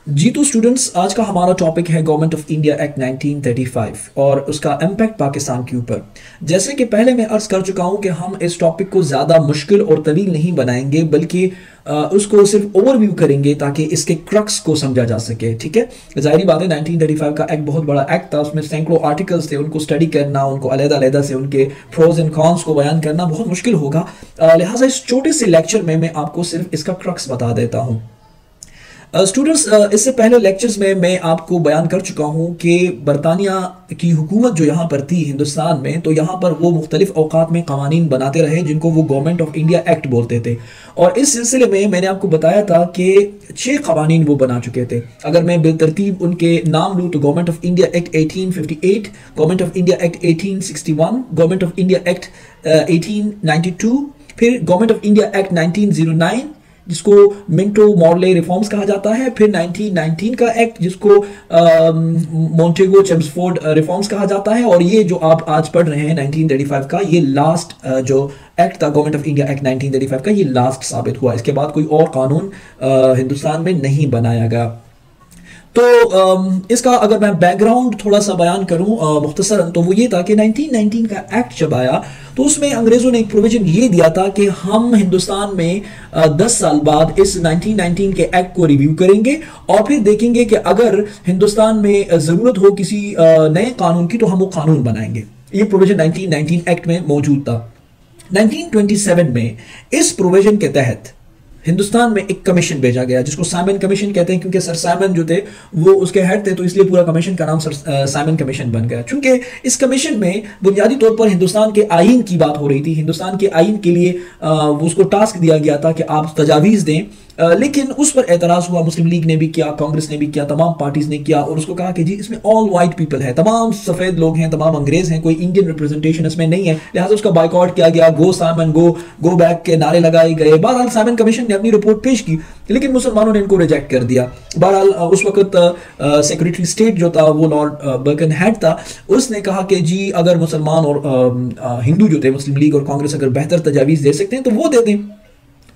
जी तो स्टूडेंट्स, आज का हमारा टॉपिक है गवर्नमेंट ऑफ इंडिया एक्ट 1935 और उसका इम्पैक्ट पाकिस्तान के ऊपर। जैसे कि पहले मैं अर्ज कर चुका हूं कि हम इस टॉपिक को ज़्यादा मुश्किल और तवील नहीं बनाएंगे, बल्कि उसको सिर्फ ओवरव्यू करेंगे ताकि इसके क्रक्स को समझा जा सके। ठीक है, ज़ाहिरी बात है 1935 का एक्ट बहुत बड़ा एक्ट था, उसमें सैकड़ों आर्टिकल्स थे, उनको स्टडी करना, उनको अलग-अलग से उनके प्रोज एंड कॉन्स को बयान करना बहुत मुश्किल होगा। लिहाजा इस छोटे से लेक्चर में मैं आपको सिर्फ इसका क्रक्स बता देता हूँ। स्टूडेंट्स, इससे पहले लेक्चर्स में मैं आपको बयान कर चुका हूं कि बरतानिया की हुकूमत जो यहाँ पर थी हिंदुस्तान में, तो यहाँ पर वो मुख्तलिफ औकात में कवानीन बनाते रहे जिनको वो गवर्नमेंट ऑफ इंडिया एक्ट बोलते थे। और इस सिलसिले में मैंने आपको बताया था कि 6 कवानीन वो बना चुके थे। अगर मैं बेतरतीब उनके नाम लूँ तो government of India act 1858, government of India act 1861, government of India act 1892, फिर गवर्नमेंट ऑफ इंडिया एक्ट 1909 जिसको मिंटो मॉर्ले रिफॉर्म्स कहा जाता है, फिर 1919 का एक्ट जिसको मोंटेगो चेम्सफोर्ड रिफॉर्म्स कहा जाता है, और ये जो आप आज पढ़ रहे हैं 1935 का, ये लास्ट जो एक्ट था गवर्नमेंट ऑफ इंडिया एक्ट 1935 का, ये लास्ट साबित हुआ। इसके बाद कोई और कानून हिंदुस्तान में नहीं बनाया गया। तो इसका अगर मैं बैकग्राउंड थोड़ा सा बयान करूं मुख्तसरन, तो वो ये था कि 1919 का एक्ट जब आया तो उसमें अंग्रेजों ने एक प्रोविजन ये दिया था कि हम हिंदुस्तान में 10 साल बाद इस 1919 के एक्ट को रिव्यू करेंगे और फिर देखेंगे कि अगर हिंदुस्तान में ज़रूरत हो किसी नए कानून की तो हम वो कानून बनाएंगे। ये प्रोविजन 1919 एक्ट में मौजूद था। 1927 में इस प्रोविजन के तहत हिंदुस्तान में एक कमीशन भेजा गया जिसको साइमन कमीशन कहते हैं, क्योंकि सर साइमन जो थे वो उसके हेड थे, तो इसलिए पूरा कमीशन का नाम सर साइमन कमीशन बन गया। चूंकि इस कमीशन में बुनियादी तौर पर हिंदुस्तान के आइन की बात हो रही थी, हिंदुस्तान के आइन के लिए उसको टास्क दिया गया था कि आप तजावीज़ दें, लेकिन उस पर एतराज़ हुआ। मुस्लिम लीग ने भी किया, कांग्रेस ने भी किया, तमाम पार्टीज ने किया, और उसको कहा कि जी इसमें ऑल वाइट पीपल है, तमाम सफ़ेद लोग हैं, तमाम अंग्रेज हैं, कोई इंडियन रिप्रेजेंटेशन इसमें नहीं है, लिहाजा उसका बाइकआउट किया गया। गो साइमन गो बैक के नारे लगाए गए। बहरहाल साइमन कमीशन ने अपनी रिपोर्ट पेश की, लेकिन मुसलमानों ने इनको रिजेक्ट कर दिया। बहरहाल उस वक्त सेक्रेटरी स्टेट जो था वो लॉर्ड बर्कनहेड था, उसने कहा कि जी अगर मुसलमान और हिंदू जो थे, मुस्लिम लीग और कांग्रेस अगर बेहतर तजावीज़ दे सकते हैं तो वो दे दें।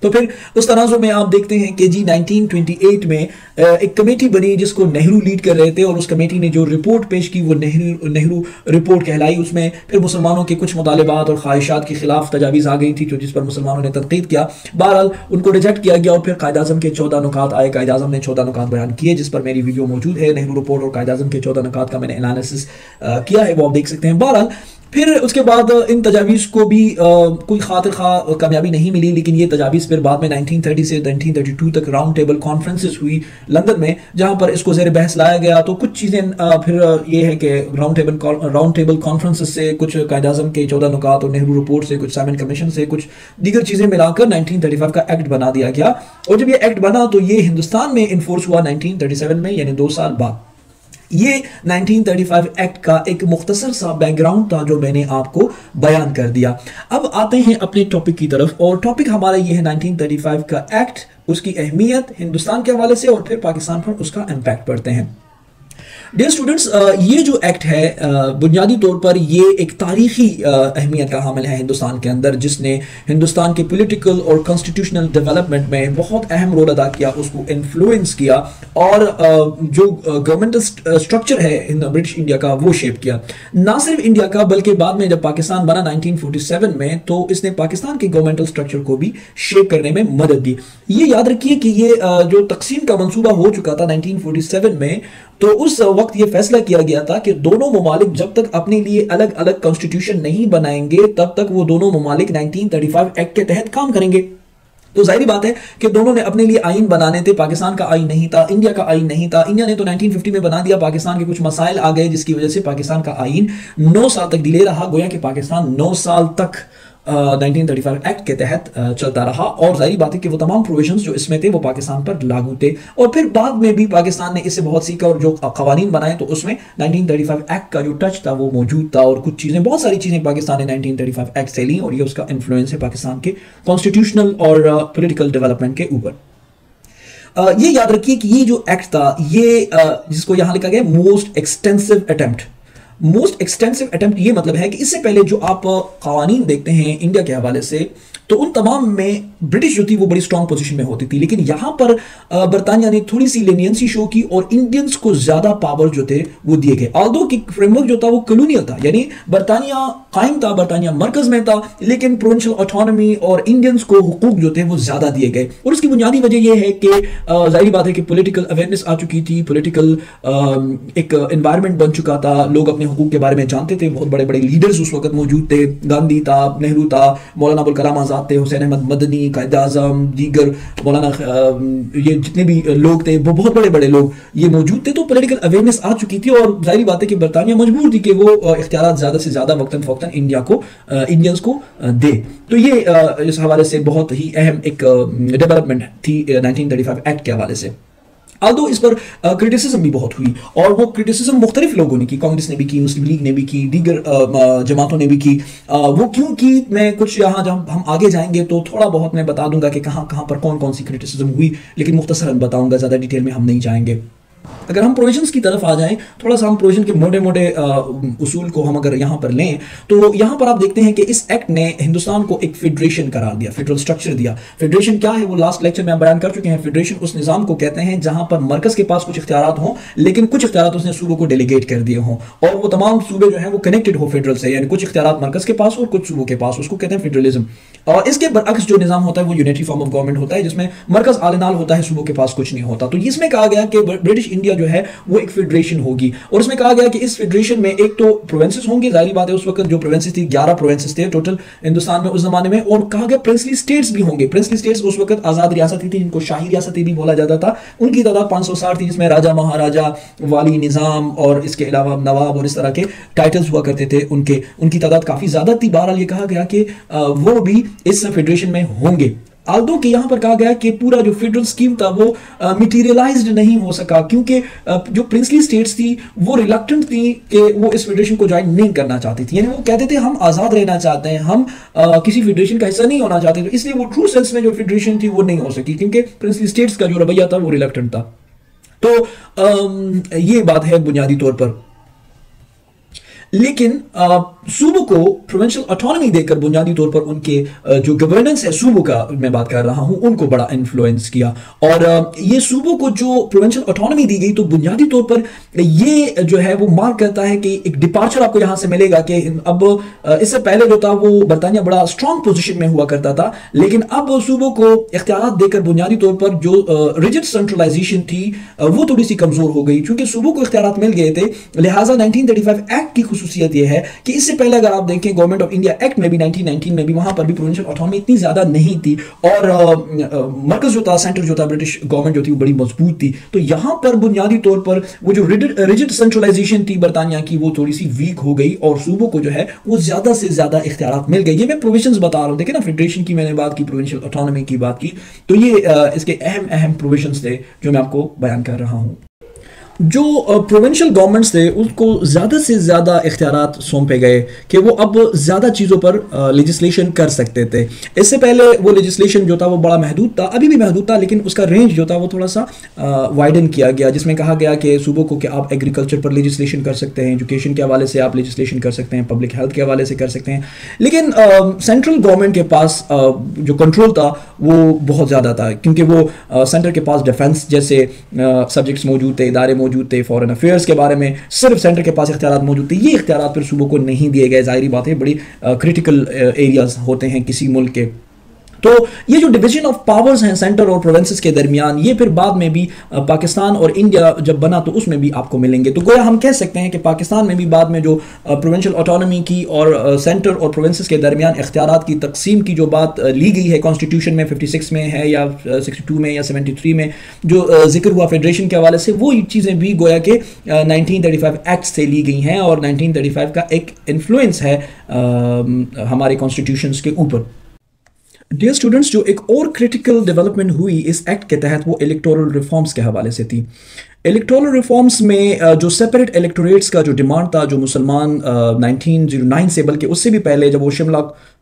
तो फिर उस तनाज़ुर में आप देखते हैं कि जी 1928 में एक कमेटी बनी जिसको नेहरू लीड कर रहे थे, और उस कमेटी ने जो रिपोर्ट पेश की वो नेहरू रिपोर्ट कहलाई। उसमें फिर मुसलमानों के कुछ मुतालिबात और ख्वाहिशात के खिलाफ तजावीज़ आ गई थी, जिस पर मुसलमानों ने तनकीद किया। बहरहाल उनको रिजेक्ट किया गया, और फिर कायद-ए-आज़म के 14 नुकात आए। कायद-ए-आज़म ने 14 नुकात बयान किए, जिस पर मेरी वीडियो मौजूद है। नेहरू रिपोर्ट और कायद-ए-आज़म के 14 नुकात का मैंने एनालिसिस किया है, वो आप देख सकते हैं। बहरहाल फिर उसके बाद इन तजावीज़ को भी कोई खातिर खा कामयाबी नहीं मिली, लेकिन ये तजावीज़ फिर बाद में 1930 से 1932 तक राउंड टेबल कॉन्फ्रेंसेस हुई लंदन में, जहाँ पर इसको ज़ेर बहस लाया गया। तो कुछ चीज़ें फिर ये है कि राउंड टेबल कॉन्फ्रेंसेस से, कुछ कायद-ए-आज़म के 14 नुकात और नेहरू रिपोर्ट से, कुछ साइमन कमीशन से, कुछ दीगर चीज़ें मिलाकर 1935 का एक्ट बना दिया गया। और जब ये एक्ट बना तो ये हिंदुस्तान में इन्फोर्स हुआ 1937 में, यानी 2 साल बाद। ये 1935 एक्ट का एक मुख्तसर सा बैकग्राउंड था जो मैंने आपको बयान कर दिया। अब आते हैं अपने टॉपिक की तरफ, और टॉपिक हमारा ये है 1935 का एक्ट, उसकी अहमियत हिंदुस्तान के हवाले से, और फिर पाकिस्तान पर उसका इम्पैक्ट पढ़ते हैं। डियर स्टूडेंट्स, ये जो एक्ट है बुनियादी तौर पर ये एक तारीखी अहमियत का हामिल है हिंदुस्तान के अंदर, जिसने हिंदुस्तान के पॉलिटिकल और कॉन्स्टिट्यूशनल डेवलपमेंट में बहुत अहम रोल अदा किया, उसको इन्फ्लुएंस किया, और जो गवर्नमेंटल स्ट्रक्चर है ब्रिटिश इंडिया का वो शेप किया। ना सिर्फ इंडिया का, बल्कि बाद में जब पाकिस्तान बना 1947 में, तो इसने पाकिस्तान के गवर्नमेंटल स्ट्रक्चर को भी शेप करने में मदद दी। ये याद रखिए कि ये जो तकसीम का मंसूबा हो चुका था 1947 में, तो उस वक्त ये फैसला किया गया था कि दोनों ममालिक जब तक अपने लिए अलग अलग कॉन्स्टिट्यूशन नहीं बनाएंगे, तब तक वो दोनों ममालिक 1935 एक्ट के तहत काम करेंगे। तो जाहिर बात है कि दोनों ने अपने लिए आइन बनाने थे। पाकिस्तान का आइन नहीं था, इंडिया का आइन नहीं था। इंडिया ने तो 1950 में बना दिया, पाकिस्तान के कुछ मसाइल आ गए जिसकी वजह से पाकिस्तान का आइन 9 साल तक डिले रहा। गोया कि पाकिस्तान 9 साल तक 1935 एक्ट के तहत चलता रहा, और जाहिर बात है कि वो तमाम प्रोविजंस जो इसमें थे वो पाकिस्तान पर लागू थे। और फिर बाद में भी पाकिस्तान ने इससे बहुत सीखा, और जो कवानीन बनाए तो उसमें 1935 एक्ट का जो टच था वो मौजूद था, और कुछ चीज़ें, बहुत सारी चीज़ें पाकिस्तान ने 1935 एक्ट से ली, और ये उसका इन्फ्लुएंस है पाकिस्तान के कॉन्स्टिट्यूशनल और पॉलिटिकल डेवलपमेंट के ऊपर। ये याद रखिए कि ये जो एक्ट था, ये जिसको यहाँ लिखा गया most extensive attempt most extensive attempt ये मतलब है कि इससे पहले जो आप कवानीन देखते हैं इंडिया के हवाले से, तो उन तमाम में ब्रिटिश जो थी वो बड़ी स्ट्रांग पोजीशन में होती थी, लेकिन यहां पर बरतानिया ने थोड़ी सी लेनियंसी शो की और इंडियंस को ज्यादा पावर जो थे वो दिए गए। ऑल्दो कि फ्रेमवर्क जो था वो कॉलोनियल था, यानी बरतानिया कायम था, बरतानिया मरकज में था, लेकिन प्रोविंशियल ऑटोनॉमी और इंडियंस को हुकूक जो थे वो ज्यादा दिए गए। और उसकी बुनियादी वजह यह है कि जाहिर बात है कि पॉलिटिकल अवेयरनेस आ चुकी थी, पॉलिटिकल एक एनवायरनमेंट बन चुका था, लोग अपने हुकूक के बारे में जानते थे, बहुत बड़े बड़े लीडर्स उस वक्त मौजूद थे, गांधी था, नेहरू था, मौलाना अबुल कलाम आजाद थे, हुसैन अहमद मदनी, कायद आजम, दीगर मौलाना, ये जितने भी लोग थे वो बहुत बड़े बड़े लोग ये मौजूद थे। तो पॉलिटिकल अवेयरनेस आ चुकी थी और जाहिर बात है कि बरतानिया मजबूर थी कि वो इख्तियार ज्यादा से ज्यादा वक्तन फौक्तन इंडिया को, इंडियंस को दे। तो ये इस हवाले से बहुत ही अहम एक डेवलपमेंट थी 1935 एक्ट के हवाले से। आल्दो इस पर क्रिटिसिज्म भी बहुत हुई और वो क्रिटिसिज्म मुख्तलिफ लोगों ने की, कांग्रेस ने भी की, मुस्लिम लीग ने भी की, दीगर जमातों ने भी की। वो क्यों की, मैं कुछ यहाँ जब हम आगे जाएंगे तो थोड़ा बहुत मैं बता दूंगा कि कहाँ कहाँ पर कौन कौन सी क्रिटिसिज्म हुई, लेकिन मुख्तसरन बताऊंगा, ज़्यादा डिटेल में हम नहीं जाएंगे। अगर हम प्रोविजंस की तरफ आ जाएं, थोड़ा सा हम प्रोविजन के मोटे मोटे उसूल को हम अगर यहाँ पर लें, तो यहाँ पर आप देखते हैं कि इस एक्ट ने हिंदुस्तान को एक फेडरेशन करार दिया, फेडरल स्ट्रक्चर दिया। फेडरेशन क्या है वो लास्ट लेक्चर में आप बयान कर चुके हैं। फेडरेशन उस निज़ाम को कहते हैं जहां पर मरकज के पास कुछ इख्तियारात हों, लेकिन कुछ इख्तियारात उसने सूबों को डेलीगेट कर दिए हों और वो तमाम सूबे जो हैं वो कनेक्टेड हो फेडरल से, यानी कुछ इख्तियारात मरकज के पास और कुछ सूबों के पास, उसको कहते हैं फेडरलिज्म। और इसके बरअक्स जो निज़ाम होता है वो यूनिटरी फॉर्म ऑफ गवर्नमेंट होता है, जिसमें मरकज आलनाल होता है, सूबों के पास कुछ नहीं होता। तो इसमें कहा गया कि ब्रिटिश इंडिया जो है वो एक फेडरेशन होगी और उसमें कहा गया कि इस फेडरेशन में एक तो प्रोविंसेस होंगे, जाहिर बात है उस वक्त जो प्रोविंसेस थी 11 प्रोविंसेस थे टोटल हिंदुस्तान में उस जमाने में, और कहा गया प्रिंसली स्टेट्स भी होंगे। प्रिंसली स्टेट्स उस वक्त आजाद रियासतें थी जिनको शाही रियासतें भी बोला जाता था, उनकी तादाद 560 थी, जिसमें राजा, महाराजा, वाली, निजाम और इसके अलावा नवाब और इस तरह के टाइटल्स हुआ करते थे, उनकी तादाद काफी ज्यादा थी। बहरहाल ये कहा गया कि वो भी इस फेडरेशन में होंगे। आल्दो कि यहां पर कहा गया कि पूरा जो फेडरल स्कीम था वो मटेरियलाइज्ड नहीं हो सका, क्योंकि जो प्रिंसली स्टेट्स थी वो रिलक्टेंट थी कि वो इस फेडरेशन को ज्वाइन नहीं करना चाहती थी, यानी वो कहते थे हम आजाद रहना चाहते हैं, हम किसी फेडरेशन का हिस्सा नहीं होना चाहते। तो इसलिए वो ट्रू सेंस में जो फेडरेशन थी वो नहीं हो सकी, क्योंकि प्रिंसली स्टेट्स का जो रवैया था वो रिलक्टेंट था। तो ये बात है बुनियादी तौर पर। लेकिन सूबों को प्रोविंशियल ऑटोनॉमी देकर बुनियादी तौर पर उनके जो गवर्नेंस है सूबों का मैं बात कर रहा हूं, उनको बड़ा इन्फ्लुएंस किया। और ये सूबों को जो प्रोविंशियल ऑटोनॉमी दी गई तो बुनियादी तौर पर ये जो है वो मार्क करता है कि एक डिपार्चर आपको यहां से मिलेगा कि अब इससे पहले जो था वो बरतानिया बड़ा स्ट्रांग पोजीशन में हुआ करता था, लेकिन अब सूबों को इख्तियार देकर बुनियादी तौर पर जो रिजिड सेंट्रलाइजेशन थी वो थोड़ी सी कमजोर हो गई, क्योंकि सूबों को इख्तियार मिल गए थे। लिहाजा 1935 एक्ट की खुसूसियत यह है कि इससे पहले अगर आप देखें गवर्नमेंट ऑफ इंडिया एक्ट में भी 1919 में भी वहां पर भी प्रोविंशियल ऑटोनॉमी इतनी ज्यादा नहीं थी और मरकज जो था, सेंटर जो था, ब्रिटिश गवर्नमेंट जो थी वो बड़ी मजबूत थी। तो यहां पर बुनियादी तौर पर वो जो रिजिड सेंट्रलाइजेशन थी बरतानिया की वो थोड़ी सी वीक हो गई और सूबों को जो है वो ज्यादा से ज्यादा इख्तियार मिल गए। ये मैं प्रोविजंस बता रहा हूं, देखिए ना, फेडरेशन की मैंने बात की, प्रोविंशियल ऑटोनॉमी की बात की, तो ये इसके अहम अहम प्रोविजंस थे जो मैं आपको बयान कर रहा हूं। जो प्रोविंशियल गवर्नमेंट्स थे उसको ज़्यादा से ज़्यादा इख्तियारात सौंपे गए कि वो अब ज़्यादा चीज़ों पर लेजिस्लेशन कर सकते थे। इससे पहले वो लेजिस्लेशन जो था वो बड़ा महदूद था, अभी भी महदूद था, लेकिन उसका रेंज जो था वो थोड़ा सा वाइडन किया गया, जिसमें कहा गया कि सूबों को कि आप एग्रीकल्चर पर लेजिस्लेशन कर सकते हैं, एजुकेशन के हवाले से आप लेजिस्लेशन कर सकते हैं, पब्लिक हेल्थ के हवाले से कर सकते हैं, लेकिन सेंट्रल गवर्नमेंट के पास जो कंट्रोल था वो बहुत ज़्यादा था, क्योंकि वो सेंटर के पास डिफेंस जैसे सब्जेक्ट्स मौजूद थे, इदारे मौजूद थे, फॉरेन अफेयर्स के बारे में सिर्फ सेंटर के पास इख्तियारात मौजूद थे। ये इख्तियारात फिर सूबों को नहीं दिए गए, जाहिर बात है बड़ी क्रिटिकल एरियाज होते हैं किसी मुल्क के। तो ये जो डिवीजन ऑफ पावर्स हैं सेंटर और प्रोविंसेस के दरमियान, ये फिर बाद में भी पाकिस्तान और इंडिया जब बना तो उसमें भी आपको मिलेंगे। तो गोया हम कह सकते हैं कि पाकिस्तान में भी बाद में जो प्रोविंशियल ऑटोनॉमी की और सेंटर और प्रोविंसेस के दरमियान इख्तियारात की तकसीम की जो बात ली गई है कॉन्स्टिट्यूशन में 56 में है या 62 में या 73 में जो जिक्र हुआ फेडरेशन के हवाले से, वो चीज़ें भी गोया के 1935 एक्ट से ली गई हैं और 1935 का एक इन्फ्लुएंस है हमारे कॉन्स्टिट्यूशंस के ऊपर। डियर स्टूडेंट्स, जो एक और क्रिटिकल डेवलपमेंट हुई इस एक्ट के तहत वो इलेक्टोरल रिफॉर्म्स के हवाले से थी। इलेक्टोरल रिफॉर्म्स में जो सेपरेट इलेक्टोरेट्स का जो डिमांड था, जो मुसलमान 1909 से बल्कि उससे भी पहले जब वो शिमला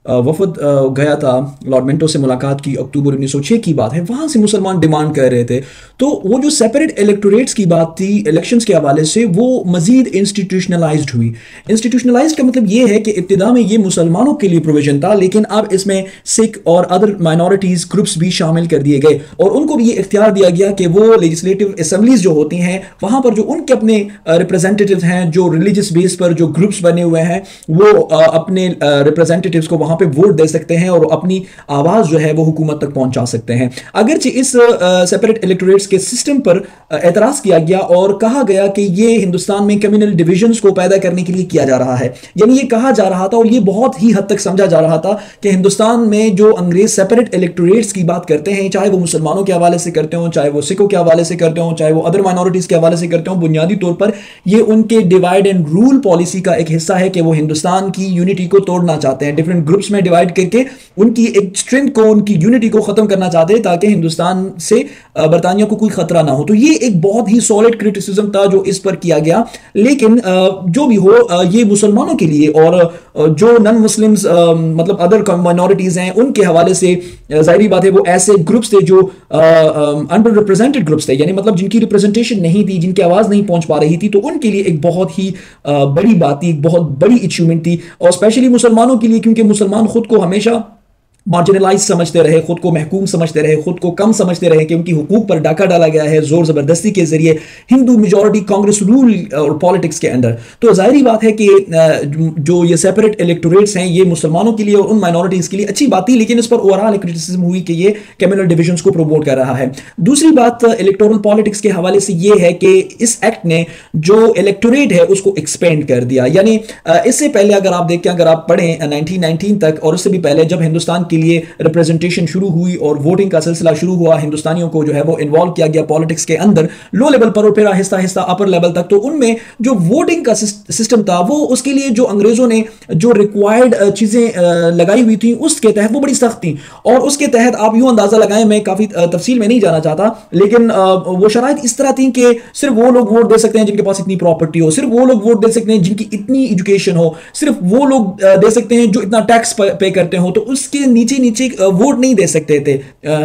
वफद गया था, लॉर्ड मिंटो से मुलाकात की, अक्टूबर 1906 की बात है, वहां से मुसलमान डिमांड कर रहे थे। तो वो जो सेपरेट इलेक्टोरेट्स की बात थी इलेक्शंस के हवाले से, वो मजीद इंस्टीट्यूशनलाइज्ड हुई। इंस्टीट्यूशनलाइज्ड का मतलब ये है कि इब्तिदा में ये मुसलमानों के लिए प्रोविजन था, लेकिन अब इसमें सिख और अदर माइनॉरिटीज ग्रुप्स भी शामिल कर दिए गए और उनको भी ये इख्तियार दिया गया कि वो लेजिस्लेटिव असेंबलीज जो होती हैं वहां पर जो उनके अपने रिप्रेजेंटेटिव्स हैं, जो रिलीजियस बेस पर जो ग्रुप्स बने हुए हैं, वो अपने रिप्रेजेंटेटिव्स को वहां पे वोट दे सकते हैं और अपनी आवाज जो है वो हुकूमत तक पहुंचा सकते हैं। अगरचे इस सेपरेट इलेक्टोरेट्स के सिस्टम पर एतराज किया गया और कहा गया कि ये हिंदुस्तान में कम्युनल डिविजन्स को पैदा करने के लिए किया जा रहा है। यानी ये कहा जा रहा था और ये बहुत ही हद तक समझा जा रहा था कि हिंदुस्तान में जो अंग्रेज सेपरेट इलेक्टोरेट्स की बात करते हैं, चाहे वो मुसलमानों के हवाले से करते हो, चाहे वो सिखों के हवाले से करते हो, चाहे वो अदर माइनॉरिटीज के हवाले से करते हो, बुनियादी तौर पर ये उनके डिवाइड एंड रूल पॉलिसी का एक हिस्सा है कि वो हिंदुस्तान की यूनिटी को तोड़ना चाहते हैं, डिफरेंट ग्रुप्स में डिवाइड करके उनकी एक स्ट्रेंथ को, उनकी यूनिटी को खत्म करना चाहते हैं ताकि हिंदुस्तान से बरतानिया को कोई खतरा ना हो। तो ये एक बहुत ही सॉलिड क्रिटिसिज्म था जो इस पर किया गया। लेकिन जो भी हो, ये मुसलमानों के लिए और जो नॉन मुस्लिम्स मतलब अदर माइनॉरिटीज हैं उनके हवाले से जाहिर बात है वो ऐसे ग्रुप्स थे जो अंडर रिप्रेजेंटेड ग्रुप्स थे, यानी मतलब जिनकी रिप्रेजेंटेशन नहीं थी, जिनकी आवाज नहीं पहुंच पा रही थी, तो उनके लिए एक बहुत ही बड़ी बात थी, बहुत बड़ी अचीवमेंट थी। और स्पेशली मुसलमानों के लिए, क्योंकि मुसलमान खुद को हमेशा मार्जिनलाइज समझते रहे, खुद को महकूम समझते रहे, खुद को कम समझते रहे कि उनकी हुकूक पर डाका डाला गया है जोर जबरदस्ती के जरिए हिंदू मेजॉरिटी कांग्रेस रूल और पॉलिटिक्स के अंदर। तो जाहिर बात है कि जो ये सेपरेट इलेक्टोरेट्स हैं ये मुसलमानों के लिए और उन माइनॉरिटीज के लिए अच्छी बात थी, लेकिन इस पर ओवरऑल क्रिटिसिज्म हुई कि ये कम्युनल डिविजन्स को प्रमोट कर रहा है। दूसरी बात इलेक्टोरल पॉलिटिक्स के हवाले से ये है कि इस एक्ट ने जो इलेक्टोरेट है उसको एक्सपेंड कर दिया। यानी इससे पहले अगर आप देखें, अगर आप पढ़ें 1919 तक और उससे भी पहले जब हिंदुस्तान के लिए रिप्रेजेंटेशन शुरू हुई और वोटिंग का सिलसिला शुरू हुआ, हिंदुस्तानियों को जो है वो इन्वॉल्व किया गया पॉलिटिक्स के अंदर लो लेवल पर और फिर आहिस्ता आहिस्ता अपर लेवल तक, तो उनमें जो वोटिंग का सिस्टम था वो उसके लिए जो अंग्रेजों ने जो रिक्वायर्ड चीजें लगाई हुई थी उसके तहत वो बड़ी सख्त थी। और उसके तहत आप यूं अंदाजा लगाएं, मैं काफी तफसील में नहीं जाना चाहता, लेकिन वो शराइत इस तरह थी कि सिर्फ वो लोग वोट दे सकते हैं जिनके पास इतनी प्रॉपर्टी हो, सिर्फ वो लोग वोट दे सकते हैं जिनकी इतनी एजुकेशन हो, सिर्फ वो लोग दे सकते हैं जो इतना टैक्स पे करते हो। तो उसके नीचे नीचे वोट नहीं दे सकते थे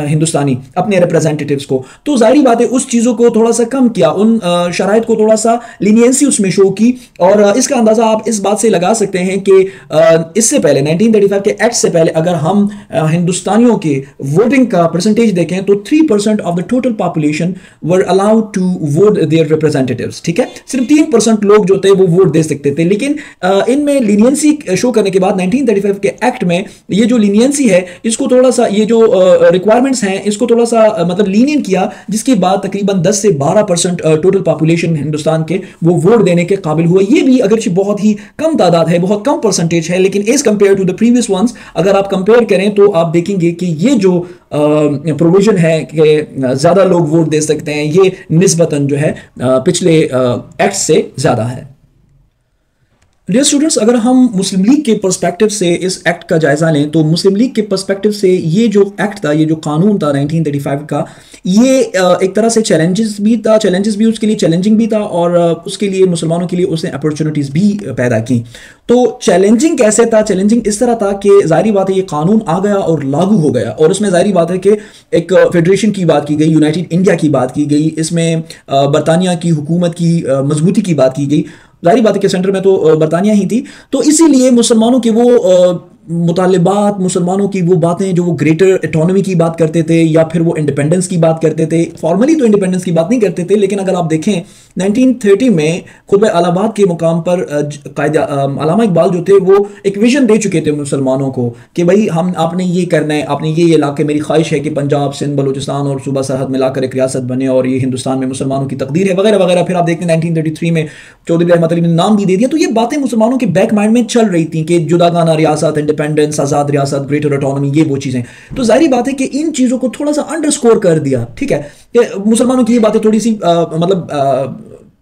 हिंदुस्तानी अपने रिप्रेजेंटेटिव्स को। तो जाहिर बात है उस चीजों को थोड़ा सा कम किया, उन शराइत को थोड़ा सा लीनियंसी उसमें शो की। और इसका अंदाजा आप इस बात से लगा सकते हैं कि इससे पहले 1935 के एक्ट से पहले अगर हम हिंदुस्तानियों के वोटिंग का परसेंटेज देखें तो 3% of the total population were allowed to vote their representatives. ठीक है, सिर्फ 3% लोग जो थे वो वोट दे सकते थे। लेकिन इनमें लीनियंसी शो करने के बाद 1935 के एक्ट में ये जो लीनियंसी है इसको थोड़ा सा, ये जो रिक्वायरमेंट्स हैं इसको थोड़ा सा मतलब लीनियन किया, जिसके बाद तकरीबन 10 से 12% टोटल पॉपुलेशन हिंदुस्तान के वो वोट देने के काबिल हुआ। ये भी अगरचे बहुत ही कम तादाद है, बहुत कम परसेंटेज है, लेकिन as compared to the previous ones अगर आप कंपेयर करें तो आप देखेंगे कि ये जो प्रोविजन है कि ज्यादा लोग वोट दे सकते हैं, ये निस्बतन जो है पिछले एक्ट से ज्यादा है। डियर स्टूडेंट्स, अगर हम मुस्लिम लीग के पर्सपेक्टिव से इस एक्ट का जायजा लें तो मुस्लिम लीग के पर्सपेक्टिव से ये जो एक्ट था, ये जो कानून था 1935 का, ये एक तरह से चैलेंजेस भी उसके लिए चैलेंजिंग भी था और उसके लिए मुसलमानों के लिए उसने अपॉर्चुनिटीज भी पैदा की। तो चैलेंजिंग कैसे था? चैलेंजिंग इस तरह था कि जाहिर बात है ये कानून आ गया और लागू हो गया और उसमें जाहिर बात है कि एक फेडरेशन की बात की गई, यूनाइटेड इंडिया की बात की गई, इसमें बरतानिया की हुकूमत की मजबूती की बात की गई। जाहिर बात है कि सेंटर में तो बरतानिया ही थी, तो इसीलिए मुसलमानों के वो मुतालिबात, मुसलमानों की वो बातें जो वो ग्रेटर ऑटोनॉमी की बात करते थे या फिर वो इंडिपेंडेंस की बात करते थे, फॉर्मली तो इंडिपेंडेंस की बात नहीं करते थे, लेकिन अगर आप देखें 1930 में खुतबा अलाहाबाद के मुकाम पर अल्लामा इकबाल जो थे वो एक विजन दे चुके थे मुसलमानों को कि भाई हम आपने ये करना है, आपने ये इलाके, मेरी ख्वाहिश है कि पंजाब, सिंध, बलूचिस्तान और सूबा सरहद मिलाकर एक रियासत बने और ये हिंदुस्तान में मुसलमानों की तकदीर है वगैरह वगैरह। फिर आप देखते हैं 1933 में चौधरी रहमत अली ने नाम भी दे दिया। तो ये बातें मुसलमानों के बैक माइंड में चल रही थी कि जुदागाना रियासत, इंडिपेंडेंस, आजाद रियासत, ग्रेटर ऑटोनॉमी, ये वो चीजें। तो जाहिर बात है कि इन चीजों को थोड़ा सा अंडरस्कोर कर दिया। ठीक है, मुसलमानों की ये बातें थोड़ी सी मतलब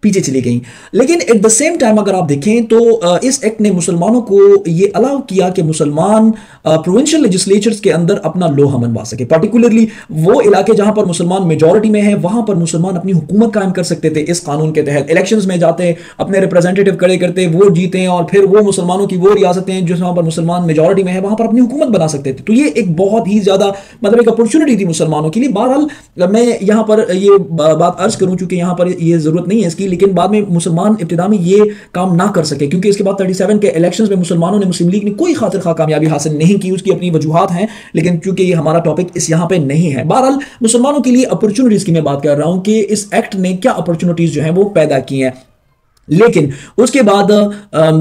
पीछे चली गई। लेकिन एट द सेम टाइम अगर आप देखें तो इस एक्ट ने मुसलमानों को ये अलाउ किया कि मुसलमान प्रोविंशियल लेजिस्लेचर्स के अंदर अपना लोहा मनवा सके। पर्टिकुलरली वो इलाके जहां पर मुसलमान मेजॉरिटी में है वहां पर मुसलमान अपनी हुकूमत कायम कर सकते थे। इस कानून के तहत इलेक्शंस में जाते, अपने रिप्रेजेंटेटिव खड़े करते, वोट जीते और फिर वो मुसलमानों की वो रियासतें जहां पर मुसलमान मेजॉरिटी में है वहां पर अपनी हुकूमत बना सकते थे। तो ये एक बहुत ही ज्यादा मतलब एक अपॉर्चुनिटी थी मुसलमानों के लिए। बहरहाल मैं यहां पर ये बात अर्ज करूं चूंकि यहां पर ये जरूरत नहीं है इसकी, लेकिन बाद में मुसलमान इब्तिदा में ये काम ना कर सके क्योंकि इसके बाद 37 के इलेक्शंस में मुसलमानों ने, मुस्लिम लीग ने कोई खातिर खा कामयाबी हासिल नहीं की। उसकी अपनी वजूहात हैं, लेकिन चूंकि ये हमारा टॉपिक इस यहां पे नहीं है। बहरहाल मुसलमानों के लिए अपॉर्चुनिटीज की मैं बात कर रहा हूं कि इस एक्ट ने क्या अपॉर्चुनिटीज जो हैं वो पैदा की हैं। लेकिन उसके बाद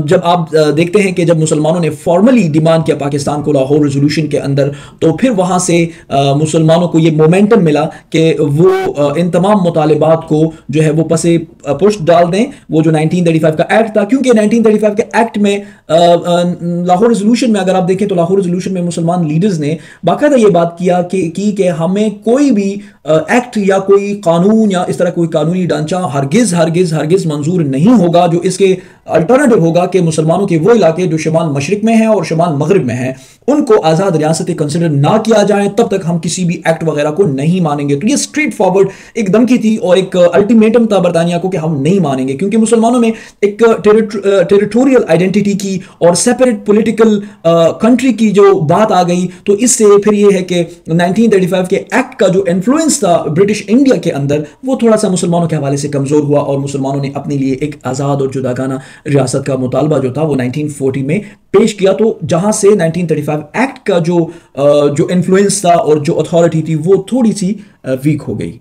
जब आप देखते हैं कि जब मुसलमानों ने फॉर्मली डिमांड किया पाकिस्तान को लाहौर रेजोल्यूशन के अंदर, तो फिर वहां से मुसलमानों को ये मोमेंटम मिला कि वो इन तमाम मुतालिबात को जो है वो पसे पुष्ट डाल दें। वो जो 1935 का एक्ट था, क्योंकि 1935 के एक्ट में लाहौर रेजोल्यूशन में अगर आप देखें तो लाहौर रेजोल्यूशन में मुसलमान लीडर्स ने बाकायदा ये बात किया कि हमें कोई भी एक्ट या कोई कानून या इस तरह कोई कानूनी ढांचा हरगिज हरगिज हरगिज मंजूर नहीं होगा जो इसके अल्टरनेटिव होगा कि मुसलमानों के वो इलाके जो शुमाल मशरिक में हैं और शुमाल मगरिब में हैं उनको आज़ाद रियासतें कंसिडर ना किया जाए, तब तक हम किसी भी एक्ट वगैरह को नहीं मानेंगे। तो ये स्ट्रेट फॉरवर्ड एक धमकी थी और एक अल्टीमेटम था बरतानिया को कि हम नहीं मानेंगे, क्योंकि मुसलमानों में एक टेरिटोरियल आइडेंटिटी की और सेपरेट पॉलिटिकल कंट्री की जो बात आ गई। तो इससे फिर ये है कि 1935 के एक्ट का जो इन्फ्लुएंस था ब्रिटिश इंडिया के अंदर वो थोड़ा सा मुसलमानों के हवाले से कमजोर हुआ और मुसलमानों ने अपने लिए एक आज़ाद और जुदागाना रियासत का मुतालबा जो था वो 1940 में पेश किया। तो जहां से 1935 एक्ट का जो इन्फ्लुएंस था और जो अथॉरिटी थी वो थोड़ी सी वीक हो गई।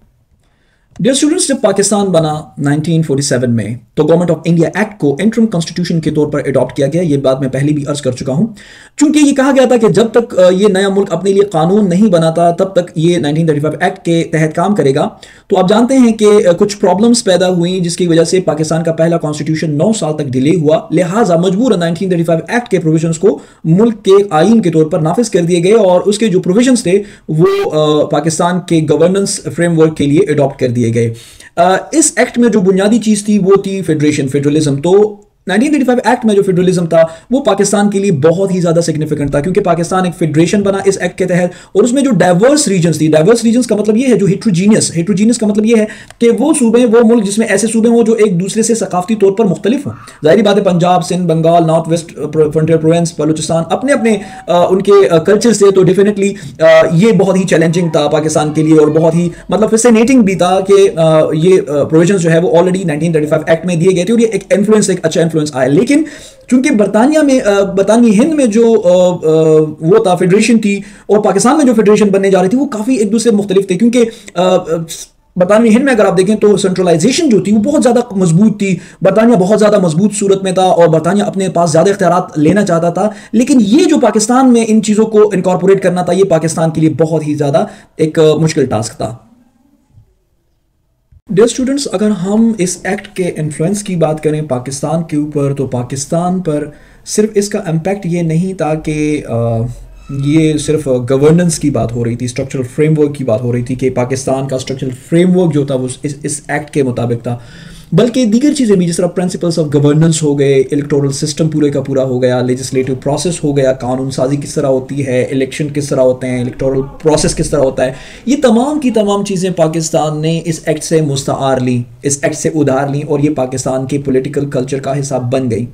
डियर स्टूडेंट्स, जब पाकिस्तान बना 1947 में तो गवर्नमेंट ऑफ इंडिया एक्ट को इंटरम कॉन्स्टिट्यूशन के तौर पर अडॉप्ट किया गया। ये बात मैं पहले भी अर्ज कर चुका हूं। चूंकि ये कहा गया था कि जब तक ये नया मुल्क अपने लिए कानून नहीं बनाता तब तक ये 1935 एक्ट के तहत काम करेगा। तो आप जानते हैं कि कुछ प्रॉब्लम्स पैदा हुई जिसकी वजह से पाकिस्तान का पहला कॉन्स्टिट्यूशन 9 साल तक डिले हुआ। लिहाजा मजबूरन 1935 एक्ट के प्रोविजंस को मुल्क के आइन के तौर पर नाफिज कर दिए गए और उसके जो प्रोविजंस थे वो पाकिस्तान के गवर्नेंस फ्रेमवर्क के लिए अडॉप्ट कर दिए गए। इस एक्ट में जो बुनियादी चीज थी वो थी फेडरलिज्म। तो 1935 एक्ट में जो फेडरलिज्म था वो पाकिस्तान के लिए बहुत ही ज्यादा सिग्निफिकेंट था, क्योंकि पाकिस्तान एक फेडरेशन बना इस एक्ट के तहत और उसमें जो डाइवर्स रीजन्स थी, डाइवर्स रीजन्स का मतलब ये है जो हेट्रोजीनियस का मतलब ये है कि वो सूबे, वो मुल्क जिसमें ऐसे सूबे हों जो एक दूसरे से सकाफती तौर पर मुख्तलिफ हों। जाहिर बात है Punjab, Sindh, Bengal, North West Frontier Province, Balochistan अपने अपने उनके कल्चर से, तो डेफिनेटली ये बहुत ही चैलेंजिंग था पाकिस्तान के लिए और बहुत ही मतलब फैसिनेटिंग भी था कि ये प्रोविजंस जो है वो ऑलरेडी 1935 एक्ट में दिए गए थे और ये एक इन्फ्लुएंस, एक अच्छा आया। लेकिन चूंकि बरतानिया हिंद में जो वो था फेडरेशन थी और पाकिस्तान में जो फेडरेशन बनने जा रही थी वो काफी एक दूसरे मुख्तलिफ थे, क्योंकि बरतानिया हिंद में अगर आप देखें तो सेंट्रलाइजेशन जो थी वो बहुत ज्यादा मजबूत थी। बरतानिया बहुत ज्यादा मजबूत सूरत में था और बरतानिया अपने पास ज्यादा इख्तियारात लेना चाहता था, लेकिन ये जो पाकिस्तान में इन चीजों को इनकॉर्पोरेट करना था ये पाकिस्तान के लिए बहुत ही ज्यादा एक मुश्किल टास्क था। डियर स्टूडेंट्स, अगर हम इस एक्ट के इन्फ्लुएंस की बात करें पाकिस्तान के ऊपर, तो पाकिस्तान पर सिर्फ इसका इम्पैक्ट ये नहीं था कि ये सिर्फ गवर्नेंस की बात हो रही थी, स्ट्रक्चरल फ्रेमवर्क की बात हो रही थी कि पाकिस्तान का स्ट्रक्चरल फ्रेमवर्क जो था वो इस एक्ट के मुताबिक था, बल्कि दीगर चीज़ें भी जिस तरह प्रिंसिपल्स ऑफ गवर्नेंस हो गए, इलेक्टोरल सिस्टम पूरे का पूरा हो गया, लेजिस्लेटिव प्रोसेस हो गया, कानून साजी किस तरह होती है, इलेक्शन किस तरह होते हैं, इलेक्टोरल प्रोसेस किस तरह होता है, ये तमाम की तमाम चीज़ें पाकिस्तान ने इस एक्ट से मुस्तार ली, इस एक्ट से उधार ली और ये पाकिस्तान के पॉलिटिकल कल्चर का हिस्सा बन गई।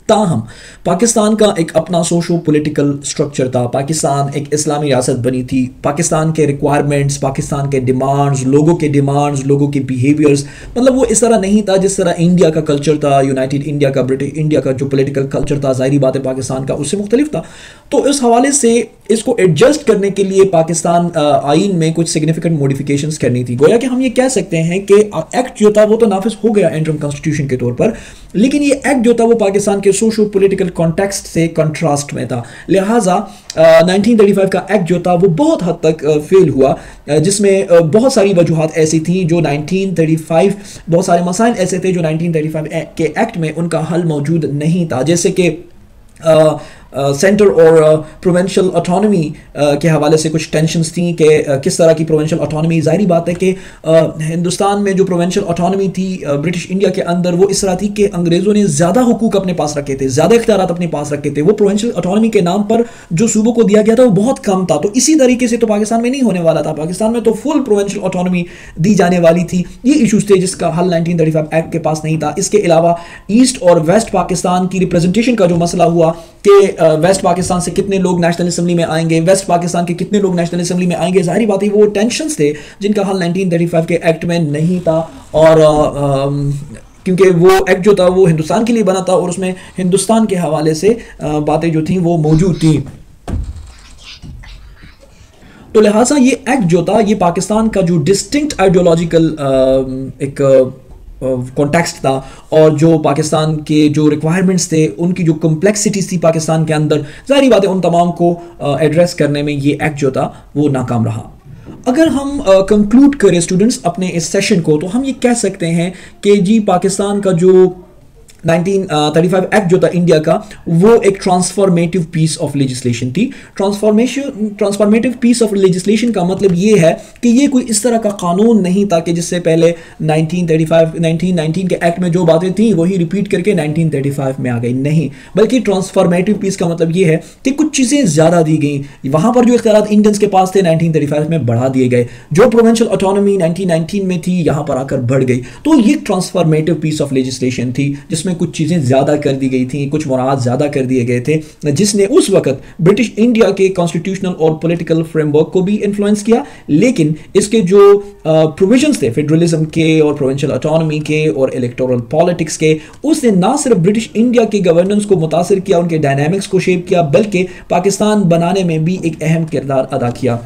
ताहम पाकिस्तान का एक अपना सोशो पॉलिटिकल स्ट्रक्चर था, पाकिस्तान एक इस्लामी रियासत बनी थी, पाकिस्तान के रिक्वायरमेंट्स, पाकिस्तान के डिमांड्स, लोगों के बिहेवियर्स मतलब वो इस तरह नहीं था जिस तरह इंडिया का कल्चर था, यूनाइटेड इंडिया का, ब्रिटिश इंडिया का जो पॉलिटिकल कल्चर था, जाहिर बात है पाकिस्तान का उससे मुख्तलिफ था। तो इस हवाले से इसको एडजस्ट करने के लिए पाकिस्तान आइन में कुछ सिग्निफिकेंट मॉडिफिकेशंस करनी थी। गोया कि हम ये कह सकते हैं कि एक्ट जो था वो तो नाफिज हो गया इंटरम कॉन्स्टिट्यूशन के तौर पर, लेकिन ये एक्ट जो था वो पाकिस्तान के सोशो पॉलिटिकल कॉन्टेक्स्ट से कंट्रास्ट में था। लिहाजा 1935 का एक्ट जो था वो बहुत हद तक फेल हुआ, जिसमें बहुत सारी वजूहात ऐसी थी जो 1935, बहुत सारे मसाइल ऐसे थे जो 1935 के एक्ट में उनका हल मौजूद नहीं था। जैसे कि सेंटर और प्रोविंशियल ऑटोनॉमी के हवाले से कुछ टेंशन्स थी कि किस तरह की प्रोविंशियल ऑटोनॉमी, जाहिर बात है कि हिंदुस्तान में जो प्रोविंशियल ऑटोनॉमी थी ब्रिटिश इंडिया के अंदर, वो इस तरह थी कि अंग्रेज़ों ने ज़्यादा हुकूक अपने पास रखे थे, ज़्यादा इख्तियारात अपने पास रखे थे। वो प्रोविंशियल ऑटोनॉमी के नाम पर जो सूबों को दिया गया था वो बहुत कम था। तो इसी तरीके से तो पाकिस्तान में नहीं होने वाला था। पाकिस्तान में तो फुल प्रोविंशियल ऑटोनॉमी दी जाने वाली थी। ये इशूज़ थे जिसका हल 1935 एक्ट के पास नहीं था। इसके अलावा ईस्ट और वेस्ट पाकिस्तान की रिप्रेजेंटेशन का जो मसला हुआ कि वेस्ट पाकिस्तान से कितने लोग नेशनल असेंबली में आएंगे, वेस्ट पाकिस्तान के कितने लोग नेशनल असेंबली में आएंगे, जाहिर बात है वो टेंशन्स थे जिनका हल 1935 के एक्ट में नहीं था। और क्योंकि वो एक्ट जो था वो हिंदुस्तान के लिए बना था और उसमें हिंदुस्तान के हवाले से बातें जो थी वो मौजूद थी। तो लिहाजा ये एक्ट जो था ये पाकिस्तान का जो डिस्टिंक्ट आइडियोलॉजिकल एक कॉन्टेक्स्ट था और जो पाकिस्तान के जो रिक्वायरमेंट्स थे, उनकी जो कॉम्प्लेक्सिटीज थी पाकिस्तान के अंदर, जाहिर बात है उन तमाम को एड्रेस करने में ये एक्ट जो था वो नाकाम रहा। अगर हम कंक्लूड करें स्टूडेंट्स अपने इस सेशन को, तो हम ये कह सकते हैं कि जी पाकिस्तान का जो 1935 एक्ट जो था इंडिया का, वो एक ट्रांसफॉर्मेटिव पीस ऑफ लेजिस्लेशन थी। ट्रांसफॉर्मेटिव पीस ऑफ लेजिस्लेशन का मतलब ये है कि ये कोई इस तरह का कानून नहीं था कि जिससे पहले 1919 के एक्ट में जो बातें थी वही रिपीट करके 1935 में आ गई, नहीं, बल्कि ट्रांसफॉर्मेटिव पीस का मतलब ये है कि कुछ चीज़ें ज़्यादा दी गई। वहाँ पर जो इख्तियारात इंडियंस के पास थे 1935 में बढ़ा दिए गए। जो प्रोविंशियल ऑटोनॉमी 1919 में थी यहाँ पर आकर बढ़ गई। तो ये ट्रांसफॉर्मेटिव पीस ऑफ लेजिस्लेशन थी जिसमें कुछ चीज़ें ज़्यादा कर दी गई थी, कुछ मुराद ज़्यादा कर दिए गए थे, जिसने उस वक्त ब्रिटिश इंडिया के कॉन्स्टिट्यूशनल और पॉलिटिकल फ्रेमवर्क को भी इन्फ्लुएंस किया। लेकिन इसके जो प्रोविजंस थे फेडरलिज्म के और प्रोविंशियल ऑटोनॉमी के और इलेक्टोरल पॉलिटिक्स के, उसने ना सिर्फ ब्रिटिश इंडिया के गवर्नेंस को मुतासिर किया, उनके डायनामिक्स को शेप किया, बल्कि पाकिस्तान बनाने में भी एक अहम किरदार अदा किया।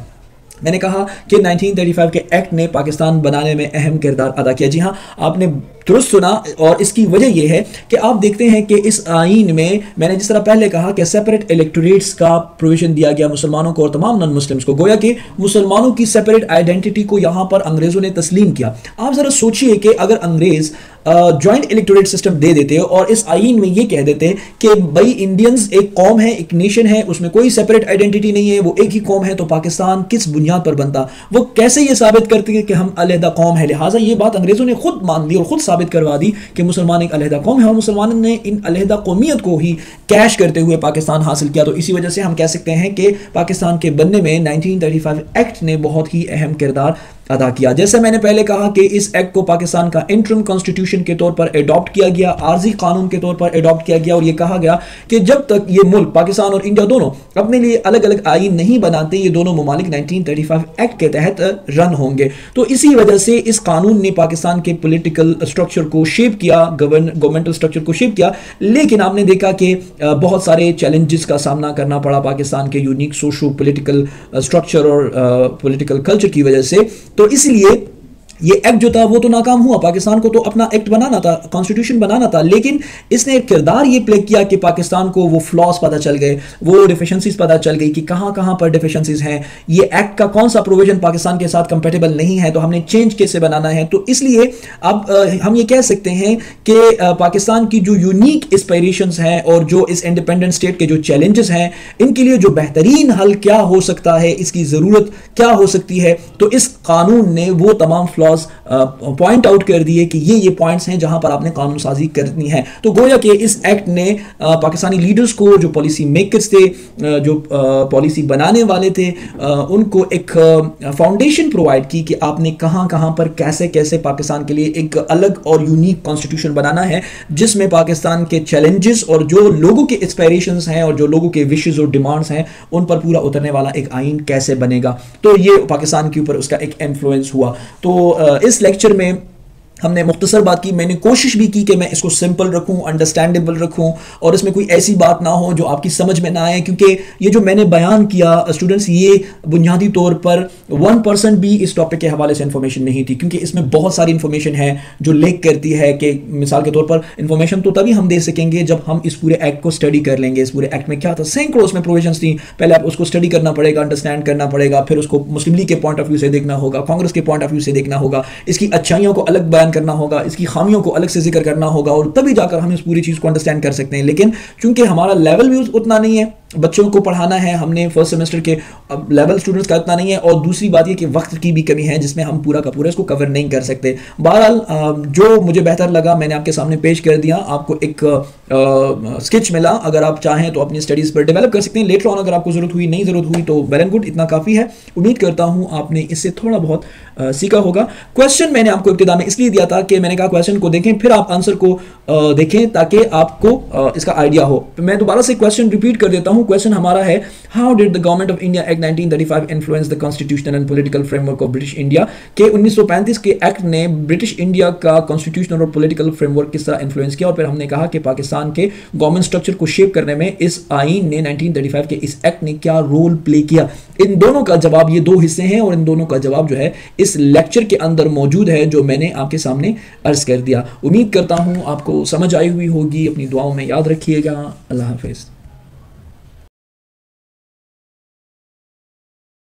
मैंने कहा कि 1935 के एक्ट ने पाकिस्तान बनाने में अहम किरदार अदा किया। जी हाँ, आपने दुरुस्त सुना। और इसकी वजह यह है कि आप देखते हैं कि इस आईन में मैंने जिस तरह पहले कहा कि सेपरेट इलेक्टोरेट्स का प्रोविजन दिया गया मुसलमानों को और तमाम नॉन मुस्लिम्स को, गोया कि मुसलमानों की सेपरेट आइडेंटिटी को यहां पर अंग्रेजों ने तस्लीम किया। आप जरा सोचिए कि अगर अंग्रेज ज्वाइंट इलेक्टोरेट सिस्टम दे देते और इस आईन में ये कह देते कि भाई इंडियंस एक कौम है, एक नेशन है, उसमें कोई सेपरेट आइडेंटिटी नहीं है, वो एक ही कौम है, तो पाकिस्तान किस बुनियाद पर बनता? वो कैसे ये साबित करते हैं कि हम अलहदा कौम है? लिहाजा ये बात अंग्रेजों ने खुद मान ली और खुद साबित करवा दी कि मुसलमान एक अलहदा कौम है और मुसलमानों ने इन अलहदा कौमियत को ही कैश करते हुए पाकिस्तान हासिल किया। तो इसी वजह से हम कह सकते हैं कि पाकिस्तान के बनने में 1935 एक्ट ने बहुत ही अहम किरदार अदा किया। जैसे मैंने पहले कहा कि इस एक्ट को पाकिस्तान का इंटरम कॉन्स्टिट्यूशन के तौर पर अडॉप्ट किया गया, आर्जी कानून के तौर पर अडॉप्ट किया गया और यह कहा गया कि जब तक ये मुल्क पाकिस्तान और इंडिया दोनों अपने लिए अलग अलग आईन नहीं बनाते, ये दोनों ममालिक 1935 एक्ट के तहत रन होंगे। तो इसी वजह से इस कानून ने पाकिस्तान के पॉलिटिकल स्ट्रक्चर को शेप किया, गवर्नमेंटल स्ट्रक्चर को शेप किया। लेकिन आपने देखा कि बहुत सारे चैलेंजेस का सामना करना पड़ा पाकिस्तान के यूनिक सोशो पॉलिटिकल स्ट्रक्चर और पॉलिटिकल कल्चर की वजह से। तो इसलिए ये एक्ट जो था वो तो नाकाम हुआ। पाकिस्तान को तो अपना एक्ट बनाना था, कॉन्स्टिट्यूशन बनाना था, लेकिन इसने एक किरदार ये प्ले किया कि पाकिस्तान को वो फ्लॉज पता चल गए, वो डिफिशेंसीज पता चल गई कि कहाँ कहाँ पर डिफिशेंसीज हैं, ये एक्ट का कौन सा प्रोविजन पाकिस्तान के साथ कंपेटेबल नहीं है, तो हमने चेंज कैसे बनाना है। तो इसलिए अब हम ये कह सकते हैं कि पाकिस्तान की जो यूनिक एस्पायरेशंस हैं और जो इस इंडिपेंडेंट स्टेट के जो चैलेंजेस हैं, इनके लिए जो बेहतरीन हल क्या हो सकता है, इसकी ज़रूरत क्या हो सकती है, तो इस कानून ने वो तमाम पॉइंट आउट कर दिए कि ये पॉइंट्स हैं जहां पर आपने कानून साजी करनी है। तो गोया कि इस एक्ट ने पाकिस्तानी लीडर्स को, जो पॉलिसी मेकर्स थे, जो पॉलिसी बनाने वाले थे, उनको एक फाउंडेशन प्रोवाइड की कि आपने कहां कहां पर कैसे कैसे पाकिस्तान के लिए एक अलग और यूनिक कॉन्स्टिट्यूशन बनाना है, जिसमें पाकिस्तान के चैलेंजेस और जो लोगों के एस्पायरेशंस हैं और जो लोगों के विशेस और डिमांड्स हैं उन पर पूरा उतरने वाला एक आइन कैसे बनेगा। तो ये पाकिस्तान के ऊपर उसका एक इन्फ्लुएंस हुआ। तो इस लेक्चर में हमने मुख्तसर बात की। मैंने कोशिश भी की कि मैं इसको सिंपल रखूं, अंडरस्टैंडेबल रखूं और इसमें कोई ऐसी बात ना हो जो आपकी समझ में ना आए, क्योंकि ये जो मैंने बयान किया स्टूडेंट्स, ये बुनियादी तौर पर 1% भी इस टॉपिक के हवाले से इंफॉर्मेशन नहीं थी, क्योंकि इसमें बहुत सारी इंफॉर्मेशन है जो लेक करती है कि मिसाल के तौर पर इंफॉर्मेशन तो तभी हम दे सकेंगे जब हम इस पूरे एक्ट को स्टडी कर लेंगे। इस पूरे एक्ट में क्या था, सैकड़ों उसमें प्रोविजंस थी, पहले आप उसको स्टडी करना पड़ेगा, अंडरस्टैंड करना पड़ेगा, फिर उसको मुस्लिम लीग के पॉइंट ऑफ व्यू से देखना होगा, कांग्रेस के पॉइंट ऑफ व्यू से देखना होगा, इसकी अच्छाइयों को अलग बयान करना होगा, इसकी खामियों को अलग से जिक्र करना होगा, और तभी जाकर हम इस पूरी चीज को अंडरस्टैंड कर सकते हैं। लेकिन चूंकि हमारा लेवल भी उतना नहीं है, बच्चों को पढ़ाना है हमने फर्स्ट सेमेस्टर के लेवल स्टूडेंट्स का इतना नहीं है, और दूसरी बात ये कि वक्त की भी कमी है जिसमें हम पूरा का पूरा इसको कवर नहीं कर सकते। बहरहाल जो मुझे बेहतर लगा मैंने आपके सामने पेश कर दिया, आपको एक स्केच मिला। अगर आप चाहें तो अपनी स्टडीज़ पर डेवलप कर सकते हैं, लेटर ऑन अगर आपको ज़रूरत हुई, नहीं ज़रूरत हुई तो वेल एंड गुड, इतना काफ़ी है। उम्मीद करता हूँ आपने इससे थोड़ा बहुत सीखा होगा। क्वेश्चन मैंने आपको इब्तिदा में इसलिए दिया था कि मैंने कहा क्वेश्चन को देखें फिर आप आंसर को देखें ताकि आपको इसका आइडिया हो। मैं दोबारा से क्वेश्चन रिपीट कर देता हूं। क्वेश्चन हमारा है, how did the government of India act 1935 influence the constitutional and political framework of British India, के 1935 के एक्ट ने ब्रिटिश इंडिया का कॉन्स्टिट्यूशनल और पॉलिटिकल फ्रेमवर्क किस तरह इन्फ्लुएंस किया। और फिर हमने कहा कि पाकिस्तान के गवर्नमेंट स्ट्रक्चर को शेप करने में इस आईन ने 1935 के इस एक्ट ने क्या रोल प्ले किया। इन दोनों का जवाब, ये दो हिस्से हैं और इन दोनों का जवाब जो है इस लेक्चर के अंदर मौजूद है जो मैंने आपके सामने अर्ज कर दिया। उम्मीद करता हूं आपको समझ आई हुई होगी। अपनी दुआओं में याद रखिएगा। अल्लाह हाफिज़।